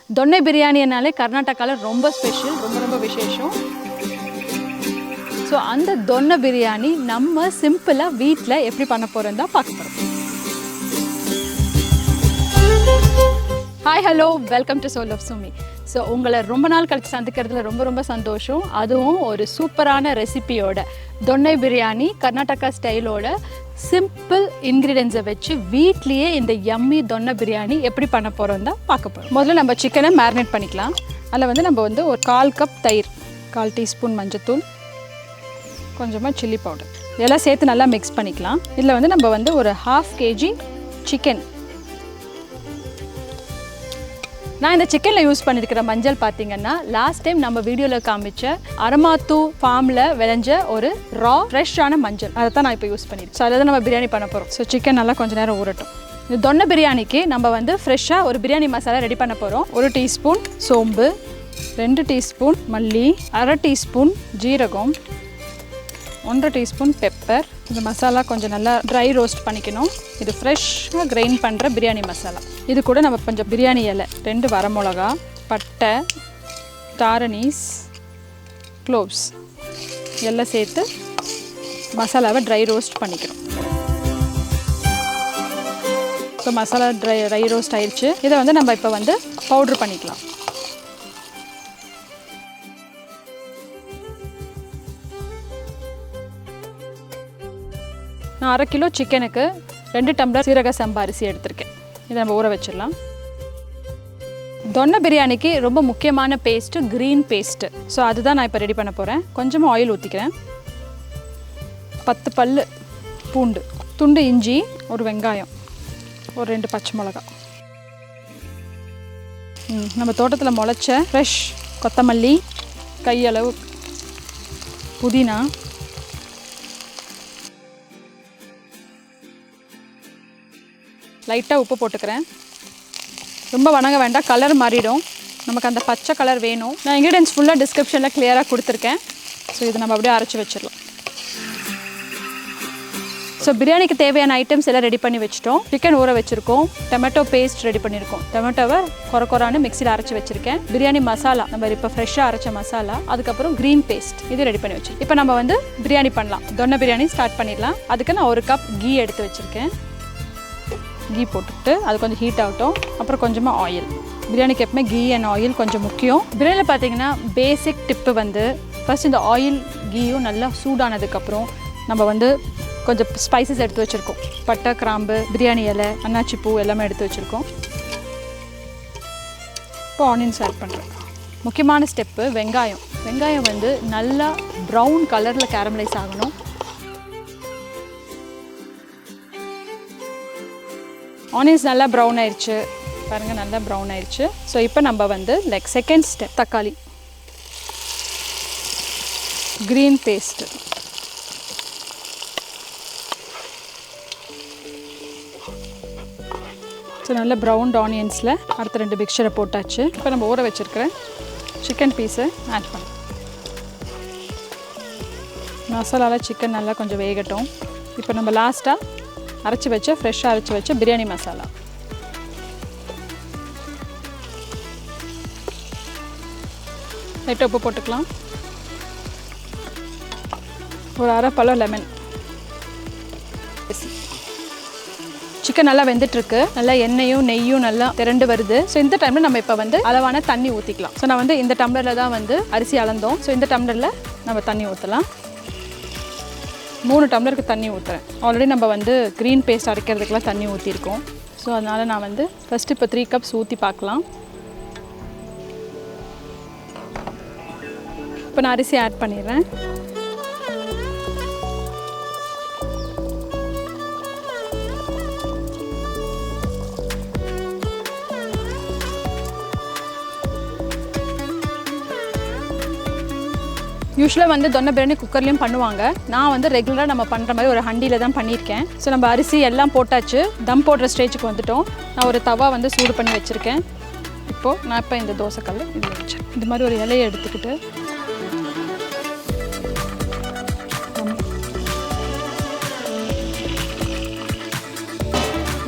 தொன்னை பிரியாணினாலே கர்நாடகாவில் ரொம்ப ஸ்பெஷல், ரொம்ப ரொம்ப விசேஷம். ஸோ அந்த தொன்னை பிரியாணி நம்ம சிம்பிளாக வீட்டில் எப்படி பண்ண போகிறோம் தான் பார்க்க போகிறோம். Hi hello, welcome to soul of Sumi. So உங்களை ரொம்ப நாள் கழிச்சு சந்திக்கிறதுல ரொம்ப ரொம்ப சந்தோஷம். அதுவும் ஒரு சூப்பரான ரெசிபியோட தொன்னை பிரியாணி கர்நாடகா ஸ்டைலோட சிம்பிள் இன்க்ரீடியன்ஸை வச்சு வீட்லேயே இந்த யம்மி தொன்னை பிரியாணி எப்படி பண்ண போகிறோம் தான் பார்க்க போகிறோம். முதல்ல நம்ம சிக்கனை மேரினேட் பண்ணிக்கலாம். அதில் நம்ம ஒரு 1/4 கப் தயிர், 1/4 டீஸ்பூன் மஞ்சத்தூள், கொஞ்சமாக சில்லி பவுடர் இதெல்லாம் சேர்த்து நல்லா மிக்ஸ் பண்ணிக்கலாம். இதில் நம்ம ஒரு 1/2 kg சிக்கன். நான் இந்த சிக்கனில் யூஸ் பண்ணியிருக்கிற மஞ்சள் பார்த்தீங்கன்னா லாஸ்ட் டைம் நம்ம வீடியோவில் காமிச்ச அரமாத்து ஃபார்மில் விளைஞ்ச ஒரு ஃப்ரெஷ்ஷான மஞ்சள், அதை தான் நான் இப்போ யூஸ் பண்ணியிருக்கேன். ஸோ அதை தான் நம்ம பிரியாணி பண்ண போகிறோம். ஸோ சிக்கன் நல்லா கொஞ்சம் நேரம் ஊறட்டும். இந்த தொன்னை பிரியாணிக்கு நம்ம ஃப்ரெஷ்ஷாக ஒரு பிரியாணி மசாலா ரெடி பண்ண போகிறோம். 1 டீஸ்பூன் சோம்பு, 2 டீஸ்பூன் மல்லி, 1/2 டீஸ்பூன் ஜீரகம், 1/2 டீஸ்பூன் பெப்பர். இந்த மசாலா கொஞ்சம் நல்லா ட்ரை ரோஸ்ட் பண்ணிக்கணும். இது ஃப்ரெஷ்ஷாக கிரைண்ட் பண்ணுற பிரியாணி மசாலா. இது கூட நம்ம கொஞ்சம் பிரியாணி இலை, 2 வரமிளகா, பட்டை, தாரணீஸ், க்ளோவ்ஸ் எல்லாம் சேர்த்து மசாலாவை ட்ரை ரோஸ்ட் பண்ணிக்கணும். ஸோ மசாலா ட்ரை ரோஸ்ட் ஆயிடுச்சு. இதை நம்ம இப்போ பவுட்ரு பண்ணிக்கலாம். நான் 1/2 கிலோ சிக்கனுக்கு 2 டம்ளர் சீரக சம்பா அரிசி எடுத்திருக்கேன். இதை நம்ம ஊற வச்சிடலாம். தொன்னை பிரியாணிக்கு ரொம்ப முக்கியமான பேஸ்ட்டு க்ரீன் பேஸ்ட்டு. ஸோ அதுதான் நான் இப்போ ரெடி பண்ண போகிறேன். கொஞ்சமாக ஆயில் ஊற்றிக்கிறேன். 10 பல்லு பூண்டு, துண்டு இஞ்சி, ஒரு வெங்காயம், ஒரு 2 பச்சை மிளகா, நம்ம தோட்டத்தில் முளைச்ச ஃப்ரெஷ் கொத்தமல்லி, கையளவு புதினா, லைட்டாக உப்பு போட்டுக்கிறேன். ரொம்ப வணங்க வேண்டாம், கலர் மாறிடும். நமக்கு அந்த பச்சை கலர் வேணும். நான் இன்க்ரீடியன்ஸ் ஃபுல்லாக டிஸ்கிரிப்ஷனில் கிளியராக கொடுத்துருக்கேன். ஸோ இதை நம்ம அப்படியே அரைச்சி வச்சிடலாம். ஸோ பிரியாணிக்கு தேவையான ஐட்டம்ஸ் எல்லாம் ரெடி பண்ணி வச்சுட்டோம். சிக்கன் ஊற வச்சுருக்கோம். டொமேட்டோ பேஸ்ட் ரெடி பண்ணியிருக்கோம். டொமேட்டோவை கொரன்னு மிக்சியில் அரைச்சி வச்சுருக்கேன். பிரியாணி மசாலா, நம்ம இப்போ ஃப்ரெஷ்ஷாக அரைச்ச மசாலா, அதுக்கப்புறம் க்ரீன் பேஸ்ட் இது ரெடி பண்ணி வச்சுருக்கேன். இப்போ நம்ம பிரியாணி பண்ணலாம். தொன்னை பிரியாணி ஸ்டார்ட் பண்ணிடலாம். அதுக்கு நான் 1 கப் கீ எடுத்து வச்சுருக்கேன். கீ போட்டுக்கிட்டு அது கொஞ்சம் ஹீட் ஆகட்டும். அப்புறம் கொஞ்சமாக ஆயில். பிரியாணிக்கு எப்பவுமே கீ அண்ட் ஆயில் கொஞ்சம் முக்கியம். பிரியாணியில் பார்த்தீங்கன்னா பேசிக் டிப்பு ஃபஸ்ட் இந்த ஆயில் கீயும் நல்லா சூடானதுக்கப்புறம் நம்ம கொஞ்சம் ஸ்பைசஸ் எடுத்து வச்சுருக்கோம். பட்டை, கிராம்பு, பிரியாணி இலை, அன்னாச்சி பூ எல்லாமே எடுத்து வச்சுருக்கோம். இப்போ ஆனியன்ஸ் ஆட் பண்ணுறேன். முக்கியமான ஸ்டெப்பு வெங்காயம். வெங்காயம் நல்லா ப்ரௌன் கலரில் கேரமலைஸ் ஆகணும். ஆனியன்ஸ் நல்லா ப்ரௌன் ஆயிடுச்சு பாருங்கள், நல்லா ப்ரௌன் ஆயிடுச்சு. ஸோ இப்போ நம்ம செகண்ட் ஸ்டெப் தக்காளி, க்ரீன் பேஸ்ட்டு, ஸோ நல்ல ப்ரௌன்ட் ஆனியன்ஸில் அடுத்த 2 மிக்சரை போட்டாச்சு. இப்போ நம்ம ஊற வச்சுருக்கிற சிக்கன் பீஸை ஆட் பண்ண மசாலாவில் சிக்கன் நல்லா கொஞ்சம் வேகட்டும். இப்போ நம்ம லாஸ்ட்டாக ஃப்ரெஷ்ஷாக அரைச்சி வச்ச பிரியாணி மசாலா, லைட்டாக உப்பு போட்டுக்கலாம். ஒரு 1/2 பழம் லெமன். சிக்கன் நல்லா வெந்துட்டுருக்கு. நல்லா எண்ணெயும் நெய்யும் நல்லா திரண்டு வருது. ஸோ இந்த டைமில் நம்ம இப்போ அளவான தண்ணி ஊற்றிக்கலாம். ஸோ நான் இந்த டம்ளரில் தான் அரிசி அளந்தோம். ஸோ இந்த டம்ளரில் நம்ம தண்ணி ஊற்றலாம். 3 டம்ளருக்கு தண்ணி ஊற்றுறேன். ஆல்ரெடி நம்ம க்ரீன் பேஸ்ட் அரைக்கிறதுக்கெலாம் தண்ணி ஊற்றிருக்கோம். ஸோ அதனால் நான் ஃபஸ்ட்டு இப்போ 3 கப்ஸ் ஊற்றி பார்க்கலாம். இப்போ நான் அரிசி ஆட் பண்ணிடுறேன். யூஸ்வலாக தொன்னை பிரியாணி குக்கர்லேயும் பண்ணுவாங்க. நான் ரெகுலராக நம்ம பண்ணுற மாதிரி ஒரு ஹண்டியில் தான் பண்ணியிருக்கேன். ஸோ நம்ம அரிசி எல்லாம் போட்டாச்சு. தம் போடுற ஸ்டேஜுக்கு வந்துட்டோம். நான் ஒரு தவா சூடு பண்ணி வச்சுருக்கேன். இப்போது நான் இப்போ இந்த தோசைக்கல் இது வச்சேன். இது மாதிரி ஒரு இலையை எடுத்துக்கிட்டு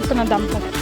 இப்போ நான் தம் போடுறேன்.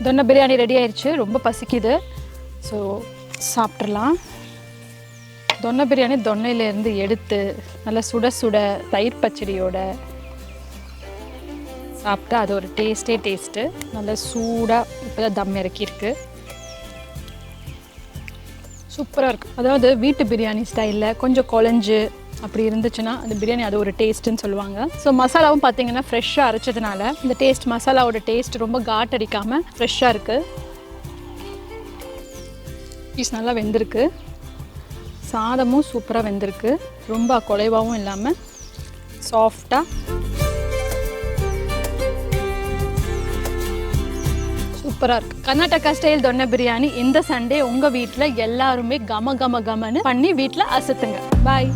தொன்னை பிரியாணி ரெடி ஆயிடுச்சு. ரொம்ப பசிக்குது, ஸோ சாப்பிட்றலாம். தொன்னை பிரியாணி தொன்னையிலேருந்து எடுத்து நல்லா சுட சுட தயிர் பச்சடியோட சாப்பிட்டா அது ஒரு டேஸ்ட்டு. நல்லா சூடாக இப்போ தான் தம் இறக்கியிருக்கு. சூப்பராக இருக்குது. அதாவது வீட்டு பிரியாணி ஸ்டைலில் கொஞ்சம் குழஞ்சு அப்படி இருந்துச்சுன்னா அந்த பிரியாணி அது ஒரு டேஸ்ட்டுன்னு சொல்லுவாங்க. ஸோ மசாலாவும் பார்த்தீங்கன்னா ஃப்ரெஷ்ஷாக அரைச்சதுனால இந்த டேஸ்ட், மசாலாவோட டேஸ்ட் ரொம்ப காட் அடிக்காமல் ஃப்ரெஷ்ஷாக இருக்குது. பீஸ் நல்லா வெந்திருக்கு. சாதமும் சூப்பராக வெந்திருக்கு. ரொம்ப குலைவாகவும் இல்லாமல் சாஃப்டாக. சூப்பராக இருக்குது. கர்நாடகா ஸ்டைல் தொன்னை பிரியாணி இந்த சண்டே உங்கள் வீட்டில் எல்லாருமே கமன்னு பண்ணி வீட்டில் அசத்துங்க. பாய்.